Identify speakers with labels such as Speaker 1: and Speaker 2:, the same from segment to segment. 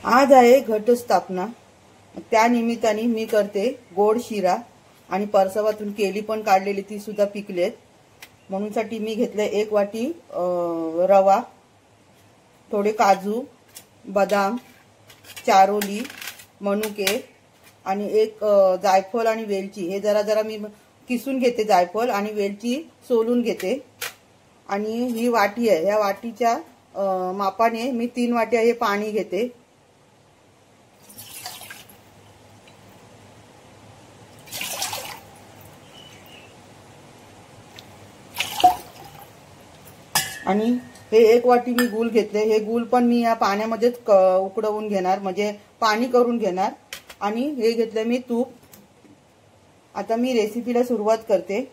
Speaker 1: आज आहे घटस्थापना। त्या निमित्ताने मी करते गोड शिरा आणि परसवातून केली पण काढलेली ती सुद्धा पिकलेत। म्हणून साठी मी घेतले 1 वाटी रवा, थोडे काजू, बदाम, चारोली, मनुके आणि एक जायफळ आणि वेलची। हे जरा जरा मी किसून घेते, जायफळ आणि वेलची सोलून घेते। आणि ही वाटी आहे, या वाटीच्या मापाने मी 3 वाट्या हे पाणी घेते। आणि हे 1 वाटी मी गूळ घेतले। हे गूळ पण मी या पाण्यामध्येच उकडवून घेणार, म्हणजे पाणी करून घेणार। आणि हे घेतले मी तूप। आता मी रेसिपीला सुरुवात करते।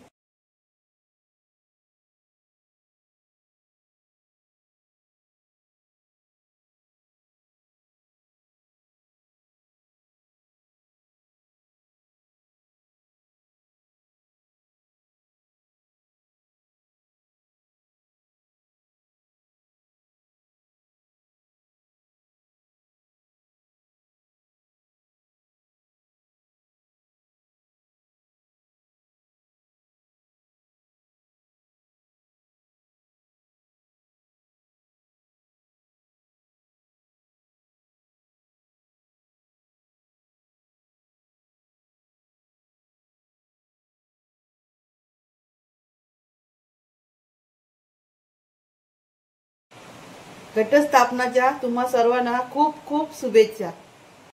Speaker 1: घटस्थापनाच्या तुम्हा सर्वांना खूप खूप शुभेच्छा।